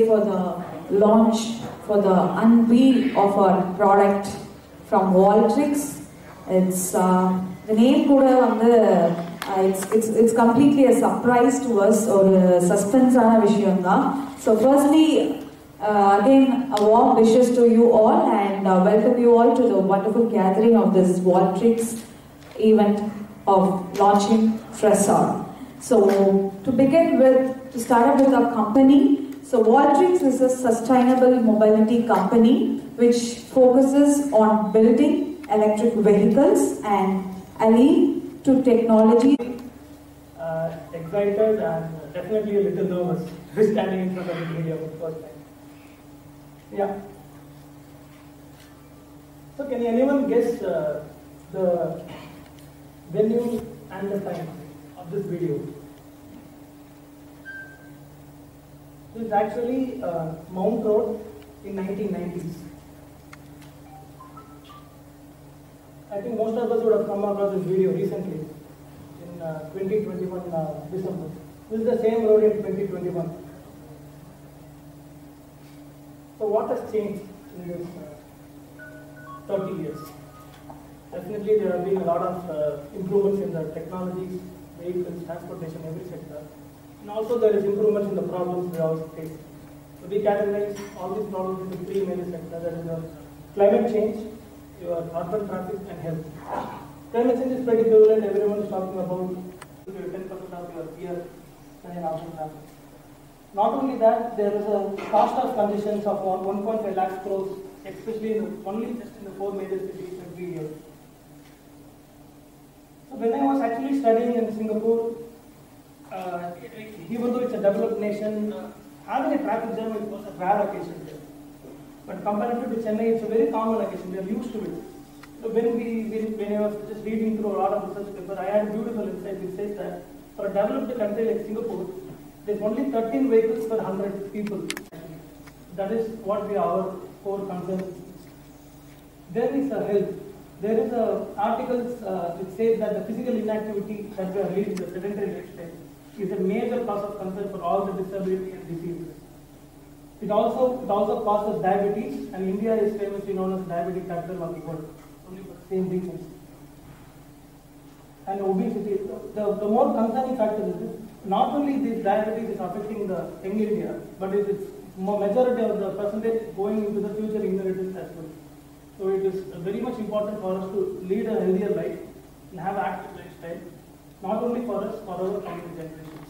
for the launch, for the unveil of our product from Waltrix. It's the name kuda it's completely a surprise to us or a suspense ana vishayam da. So firstly, again a warm wishes to you all and welcome you all to the wonderful gathering of this Waltrix event of launching Fressor. So to begin with, to start up with our company, so Waltrix is a sustainable mobility company which focuses on building electric vehicles and ally to technology. Excited and definitely a little nervous standing in front of the media for the first time. Yeah. So can anyone guess the venue and the time of this video? It's actually Mount Road in 1990s. I think most of us would have come across this video recently in 2021 December. This is the same road in 2021. So what has changed in this 30 years? Definitely there have been a lot of improvements in the technologies, vehicles, transportation, every sector. And also there is improvements in the problems we also face. So we categorize all these problems into three major sectors. That is your climate change, your urban traffic and health. Climate change is pretty prevalent. Everyone is talking about 10% of your year in urban traffic. Not only that, there is a cost of congestion of 1.5 lakh crores, especially only just in the four major cities every year. So when I was actually studying in Singapore, even though it's a developed nation, having a traffic jam was a rare occasion there. But comparative to Chennai, it's a very common occasion. We are used to it. So when I was just reading through a lot of research papers, I had a beautiful insight which says that for a developed country like Singapore, there's only 13 vehicles per 100 people. That is what our core concern. There is a health. There is articles which say that the physical inactivity that we are leading, the sedentary lifestyle, is a major cause of concern for all the disability and diseases. It also causes diabetes, and India is famously known as diabetic capital of the world, only for the same reasons. And obesity. The more concerning factor is this. Not only this diabetes is affecting the young India, but it is majority of the percentage going into the future inheritance as well. So it is very much important for us to lead a healthier life and have an active lifestyle, not only for us, for our coming generations.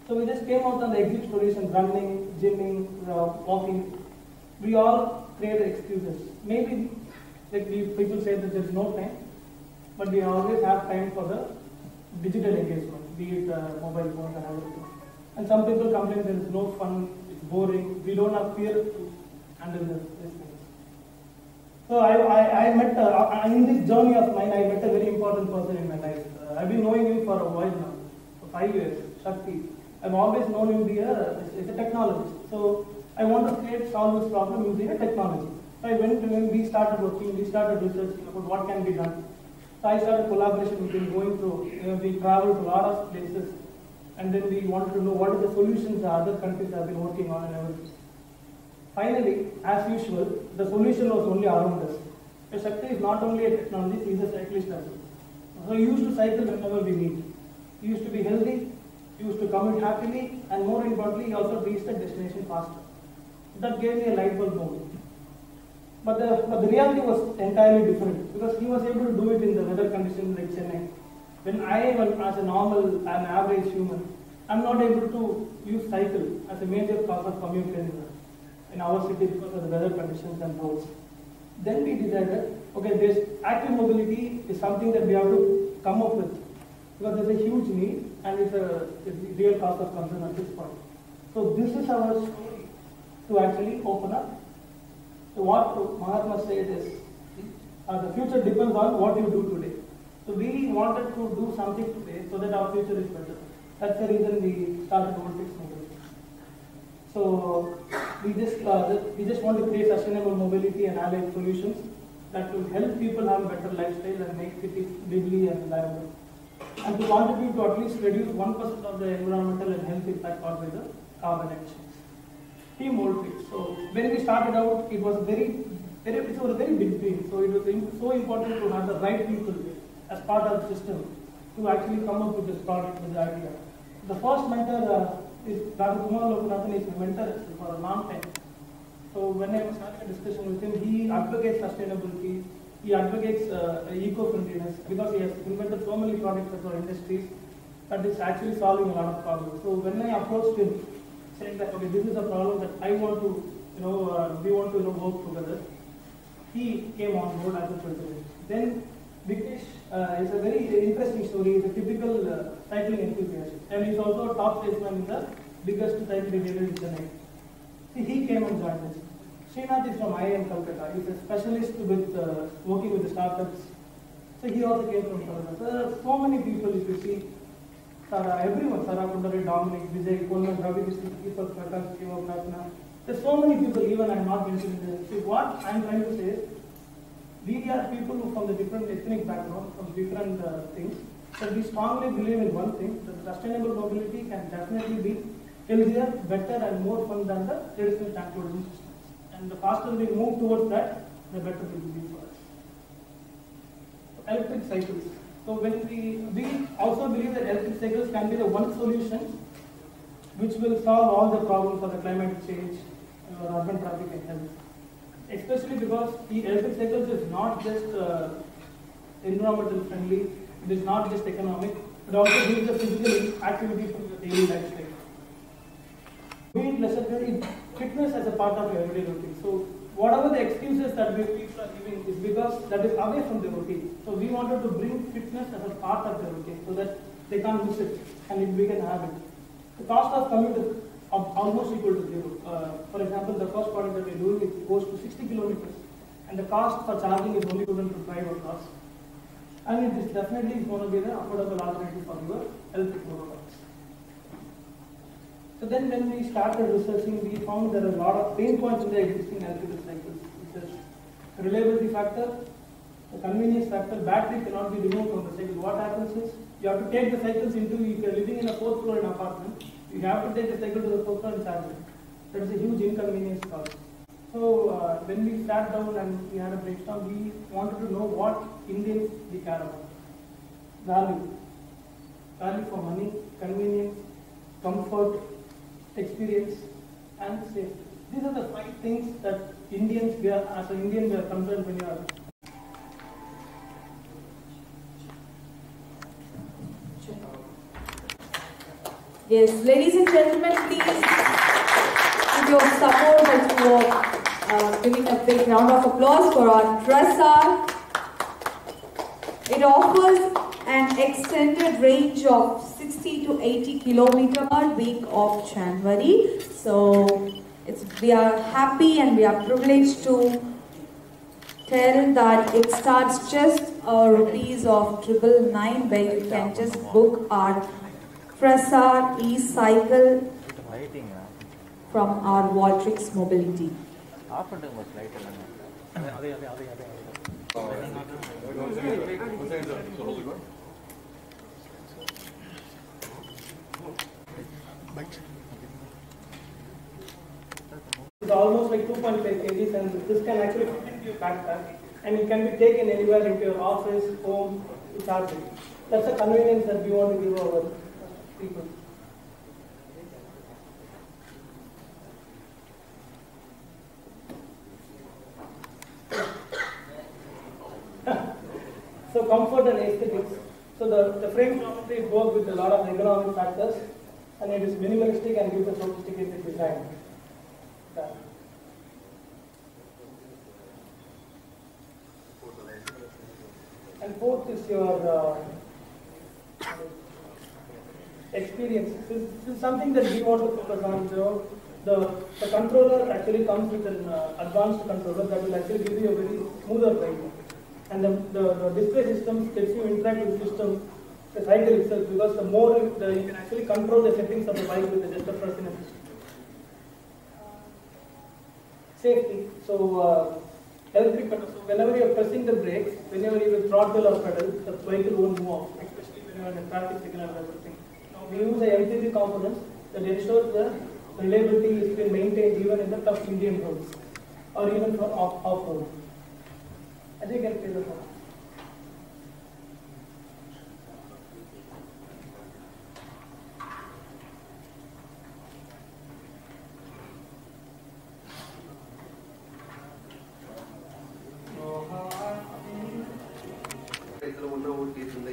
So we just came out on the exit solution, running, gymming, walking. We all create excuses. Maybe like people say that there is no time, but we always have time for the digital engagement, be it mobile phones and everything. And some people complain there is no fun, it's boring, we don't have fear to handle these things. So I met, in this journey of mine, I met a very important person in my life. I've been knowing him for a while now, for 5 years, Shakti. I've always known him to be a technologist. So I want to solve this problem using a technology. So I went to him, we started working, we started researching about what can be done. So I started collaboration with him, going through, we traveled to a lot of places, and then we wanted to know what are the solutions the other countries have been working on and everything. Finally, as usual, the solution was only around us. Shakti is not only a technologist, he is a cyclist as well. So he used to cycle whenever we meet. He used to be healthy, he used to commute happily, and more importantly, he also reached the destination faster. That gave me a light bulb moment. But the reality was entirely different, because he was able to do it in the weather conditions like Chennai. When I, as a normal and average human, I'm not able to use cycle as a major cause of commute in our city because of the weather conditions and roads. Then we decided, okay, this active mobility is something that we have to come up with, because there's a huge need and it's a real cause of concern at this point. So this is our story to actually open up. So what Mahatma said is, the future depends on what you do today. So we wanted to do something today so that our future is better. That's the reason we started Waltrix Mobility. So we just want to create sustainable mobility and allied solutions that will help people have a better lifestyle and make cities lively and reliable, and to contribute to at least reduce 1% of the environmental and health impact caused by the carbon emissions. Team Voltrix. So when we started out, it was a very big dream. So it was so important to have the right people as part of the system to actually come up with this product, with the idea. The first mentor is Dr. Kumar Lokanathan is my mentor for a long time. So when I was having a discussion with him, he advocates sustainability, he advocates eco-friendliness because he has invented so many products for industries that is actually solving a lot of problems. So when I approached him, saying that okay, this is a problem that I want to, we want to work together, he came on board as a president. Then Vikesh is a very interesting story. He's a typical cycling enthusiast, and he's also a top salesman in the biggest cycling retailer in Chennai. See, he came and joined us. Srinath is from IIM Calcutta. He's a specialist with working with the startups. So he also came from Calcutta. So there are so many people, if you see, everyone, Sarah Kundari, Dominic, Vijay, Coleman, Ravi, Deepak, Prakash, Shiva, Pratna. There's so many people, even I'm not mentioning them. See, what I'm trying to say is, we are people who from the different ethnic background, from different things, but we strongly believe in one thing, that sustainable mobility can definitely be healthier, better and more fun than the traditional transportation systems. And the faster we move towards that, the better it will be for us. Electric cycles. So when we also believe that electric cycles can be the one solution which will solve all the problems of the climate change, urban traffic and health. Especially because the electric cycles is not just environmental friendly, it is not just economic, it also gives the physical activity to the daily lifestyle. Fitness as a part of your everyday routine. So whatever the excuses that we people are giving is because that is away from the routine. So we wanted to bring fitness as a part of the routine so that they can't miss it and we can have it. The cost of commute is almost equal to zero. For example, the first product that we are doing is goes to 60 kilometers and the cost for charging is only equivalent to drive across. And it is definitely going to be the affordable alternative for your electric motorbikes. So then when we started researching, we found there are a lot of pain points in the existing electrical cycles, which is reliability factor, the convenience factor, battery cannot be removed from the cycle. What happens is, you have to take the cycles into, if you are living in a 4th floor in an apartment, you have to take the cycle to the 4th floor and charge it. That is a huge inconvenience cost. So when we sat down and we had a brainstorm, we wanted to know what Indians we care about. Value. Value for money, convenience, comfort, experience and safety. These are the 5 things that Indians, as an Indian, we are concerned when you are. Yes, ladies and gentlemen, please give your support and for giving a big round of applause for our TRESSAR. It offers an extended range of 60 to 80 kilometers per week of January. So we are happy and we are privileged to tell that it starts just rupees of 999 where you can just book our TRESSAR e-cycle from our Voltrix Mobility. It's almost like 2.5 kg and this can actually fit into your backpack and it can be taken anywhere into your office, home, to charge it. That's a convenience that we want to give our people. So comfort and aesthetics. So the frame geometry works with a lot of ergonomic factors and it is minimalistic and gives a sophisticated design. And fourth is your experience. This is something that we want to focus on. So the controller actually comes with an advanced controller that will actually give you a very smoother ride. And the display system lets you interact with the system, the cycle itself, because the more you can actually control the settings of the bike with just a press in a system. Safety. So electric pedal. So whenever you are pressing the brakes, whenever you will throttle or pedal, the vehicle won't move off, especially when you are in a traffic signal or everything. Now we use the MCB components that ensure the reliability is been maintained even in the tough Indian roads or even for off-road. Ajay can play the song.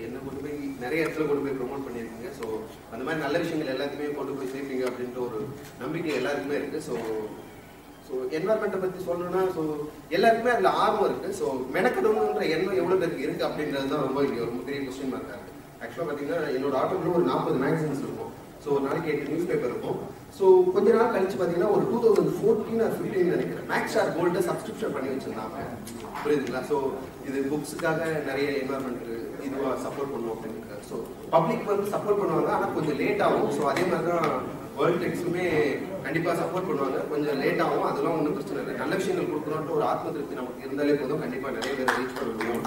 என்ன கொண்டு போய் நிறைய இடத்துல கொண்டு போய் promote பண்ணியிருக்கீங்க. So அந்த மாதிரி நல்ல விஷயங்கள் எல்லாத்தையுமே கொண்டு போய் சேர்ப்பீங்க அப்படின்ற ஒரு நம்பிக்கை எல்லாருக்குமே இருக்கு. ஸோ என்வரன்மெண்ட்டை பற்றி சொல்லணும்னா ஸோ எல்லாருக்குமே அதில் ஆர்வம் இருக்கு. ஸோ மெனக்கடணுன்ற எண்ணம் எவ்வளோ பேருக்கு இருக்கு அப்படின்றது தான் ரொம்ப பெரிய கொஸ்டின் மார்க் இருக்கு. ஆக்சுவலாக பார்த்தீங்கன்னா என்னோட ஆட்டோவில் ஒரு 40 மேகசின்ஸ் இருக்கும். ஸோ ஒரு நாளைக்கு 8 நியூஸ் பேப்பர் இருக்கும். ஸோ கொஞ்ச நாள் கழிச்சு பார்த்தீங்கன்னா ஒரு 2014 or 15 நினைக்கிறேன் மேக்ஸ்டார் கோல்டை சப்ஸ்கிரிப்ஷன் பண்ணி வச்சிருந்தாங்க. புரியுதுங்களா? ஸோ இது புக்ஸுக்காக நிறைய என்வரன்மெண்ட் இதுவாக சப்போர்ட் பண்ணுவோம் அப்படின்னு. ஸோ பப்ளிக் வந்து சப்போர்ட் பண்ணுவாங்க, ஆனால் கொஞ்சம் லேட் ஆகும். ஸோ அதே மாதிரி தான் வேர்ல்ட் டெக்ஸுமே கண்டிப்பாக சப்போர்ட் பண்ணுவாங்க, கொஞ்சம் லேட் ஆகும். அதெல்லாம் ஒன்றும் பிரச்சனை இல்லை. நல்ல விஷயங்கள் கொடுக்கணுன்ட்டு ஒரு ஆத்ம திருப்தி நமக்கு இருந்தாலே போதும், கண்டிப்பாக நிறைய பேர் ரீச் பண்ண முடியும்.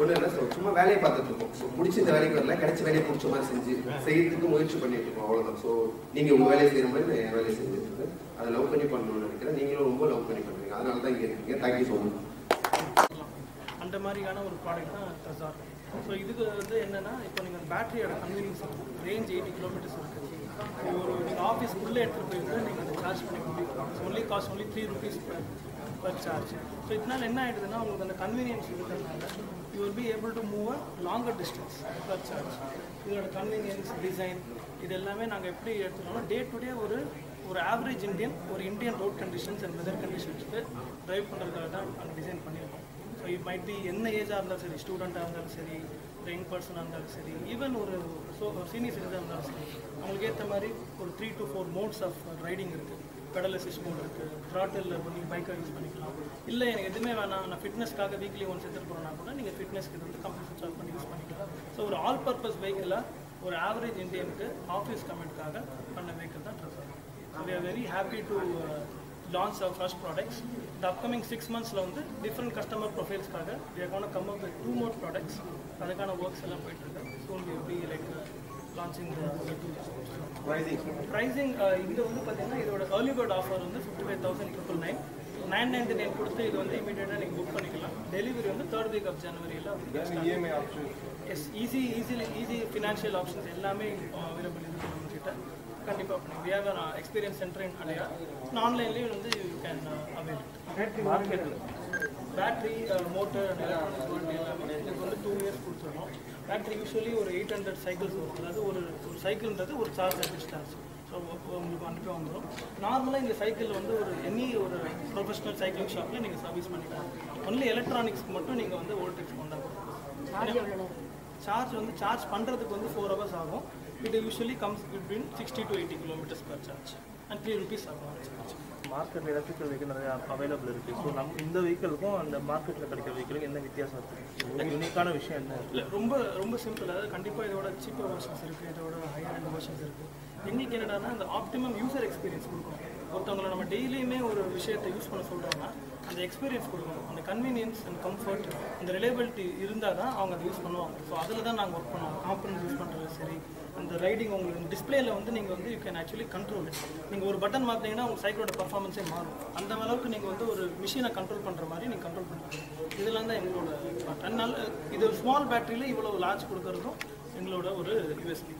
ஒன்றும் இல்லை. ஸோ சும்மா வேலையை பார்த்துட்டு இருக்கோம். ஸோ பிடிச்ச இந்த வேலைக்கு வரல, கிடைச்ச வேலையை பிடிச்ச மாதிரி செய்யறதுக்கு முயற்சி பண்ணிட்டு இருக்கோம், அவ்வளோதான். ஸோ நீங்கள் உங்கள் வேலையை செய்கிற மாதிரி நான் என் வேலையை செஞ்சுட்டு இருக்கேன். அதை லவ் பண்ணி பண்ணணும்னு நினைக்கிறேன். நீங்களும் ரொம்ப லவ் பண்ணி பண்ணுறீங்க, அதனால தான் இங்கே இருக்கீங்க. Thank you so much. அந்த மாதிரியான ஒரு ப்ராடக்ட் தான் ட்ரெஸார். ஸோ இதுக்கு வந்து என்னென்னா, இப்போ நீங்கள் பேட்டரியோட கன்வீனியன்ஸ் ரேஞ்ச் 80 கிலோமீட்டர்ஸ் இருக்குது. ஒரு நீங்கள் ஆஃபீஸ்க்குள்ளே எடுத்துகிட்டு போயிட்டு நீங்கள் அதை சார்ஜ் பண்ணி முடிக்கலாம். Only cost only 3 rupees per charge. So இதனால் என்ன ஆகிடுதுன்னா, உங்களுக்கு அந்த கன்வீனியன்ஸ் இருக்கிறதுனால you will be able to move a longer distance per charge. இதோட கன்வீனியன்ஸ், டிசைன் இது எல்லாமே நாங்கள் எப்படி எடுத்துக்கோம்னா, டே டு டே ஒரு average Indian road conditions and weather கண்டிஷன்ஸ்க்கு ட்ரைவ் பண்ணுறதுக்காக தான் நாங்கள் டிசைன் பண்ணியிருக்கோம். ஸோ இட் மைட் பி என்ன ஏஜாக இருந்தாலும் சரி, ஸ்டூடெண்ட்டாக இருந்தாலும் சரி, யங் பர்சனாக இருந்தாலும் சரி, ஈவன் ஒரு சீனியர் சிட்டிசனாக இருந்தாலும் சரி, அவங்களுக்கு ஏற்ற மாதிரி ஒரு 3 to 4 மோட்ஸ் ஆஃப் ரைடிங் இருக்குது. பெடல் அசிஸ்ட் மோட் இருக்குது, த்ராட்டில் பண்ணி பைக்கை யூஸ் பண்ணிக்கலாம். இல்லை எனக்கு எதுவுமே வேணாம், நான் ஃபிட்னஸ்க்காக வீக்லி ஒன்ஸ் எடுத்துகிட்டு போகிறேன்னா கூட நீங்கள் ஃபிட்னஸ்க்கு இது வந்து கம்ப்யூட்டர் சார்ஜ் பண்ணி யூஸ் பண்ணிக்கலாம். ஸோ ஒரு ஆல் பர்பஸ் வெஹிக்கிளாக ஒரு ஆவரேஜ் இந்தியனுக்கு ஆஃபீஸ் கமெண்ட்காக பண்ண வெஹிக்கிள் தான் ட்ரெஸார். So we are very happy to launch our first products. The upcoming 6 months வந்து different customer profiles காக we are going to come up with 2 more products. அதுக்கான works எல்லாம் போயிட்டு இருக்கு. Soon we will be like launching the pricing. இது வந்து பார்த்தீங்கன்னா இதோட early bird offer வந்து 55,999. 999 கொடுத்து இது வந்து இமீடியட்டாக நீங்கள் புக் பண்ணிக்கலாம். டெலிவரி வந்து 3rd week of January-ல EMI option, yes easy financial options எல்லாமே அவைலபிள் இருக்குது நம்மகிட்ட. கண்டிப்பாக பண்ணுங்க. We have an experience center in Adaya. ஆன்லைன்லேயும் வந்து you can avail market. Battery, motor and electronics warranty எல்லாமே இதுக்கு வந்து 2 years கொடுத்துருவோம். பேட்டரி யூஸ்வலி ஒரு 800 சைக்கிள்ஸ் வரும். அதாவது ஒரு சைக்கிள்ன்றது ஒரு சார்ஜ் சார்ஜ். ஸோ உங்களுக்கு அனுப்பி வந்துடும். நார்மலாக இந்த சைக்கிள் வந்து ஒரு ப்ரொஃபஷனல் சைக்கிளிங் ஷாப்பில் நீங்கள் சர்வீஸ் பண்ணிக்கலாம். ஒன்லி எலக்ட்ரானிக்ஸ்க்கு மட்டும் நீங்கள் வந்து வோல்டேஜ் கொண்டாங்க. சார்ஜ் பண்ணுறதுக்கு வந்து 4 hours ஆகும். It usually comes between 60 to 80 kilometers per charge and 3 rupees ஆகும் சார்ஜ். மார்க்கெட்டில் எலக்ட்ரிக்கல் வெஹிக்கிள் நிறைய அவைலபிள் இருக்குது. ஸோ இந்த வெஹிக்கிளுக்கும் அந்த மார்க்கெட்டில் கிடைக்கிற வெஹிக்கிளுக்கும் என்ன வித்தியாசம் இருக்குது? யூனிக்கான விஷயம் என்ன? இல்லை, ரொம்ப சிம்பிள். அதாவது கண்டிப்பாக இதோட சீப்பர் வெர்ஷன்ஸ் இருக்குது, இதோட ஹையர் அண்ட் வெர்ஷன்ஸ் இருக்குது. எங்களுக்கு என்னடானா அந்த ஆப்டிமம் யூசர் எக்ஸ்பீரியன்ஸ் கொடுக்கணும். ஒருத்தவங்களை நம்ம டெய்லியுமே ஒரு விஷயத்தை யூஸ் பண்ண சொல்கிறோம்னா அந்த எக்ஸ்பீரியன்ஸ் கொடுக்கணும். அந்த கன்வீனியன்ஸ் அண்ட் கம்ஃபர்ட், அந்த ரிலையபிலிட்டி இருந்தால் தான் அவங்க அதை யூஸ் பண்ணுவாங்க. ஸோ அதில் தான் நாங்கள் ஒர்க் பண்ணுவோம். காம்பனன்ட் யூஸ் பண்ணுறது சரி, அந்த ரைடிங் உங்களுக்கு டிஸ்பிளேல வந்து நீங்கள் வந்து யூ கேன் ஆக்சுவலி கண்ட்ரோல். நீங்கள் ஒரு பட்டன் மாற்றிங்கன்னா உங்கள் சைக்கிளோட பர்ஃபார்மன்ஸே மாறும். அந்த அளவுக்கு நீங்கள் வந்து ஒரு மிஷினை கண்ட்ரோல் பண்ணுற மாதிரி நீங்கள் கண்ட்ரோல் பண்ணுறீங்க. இதெல்லாம் தான் எங்களோட அதனால இது ஒரு ஸ்மால் பேட்டரியில் இவ்வளோ லார்ஜ் கொடுக்கறதும் எங்களோட ஒரு யூஎஸ்பி.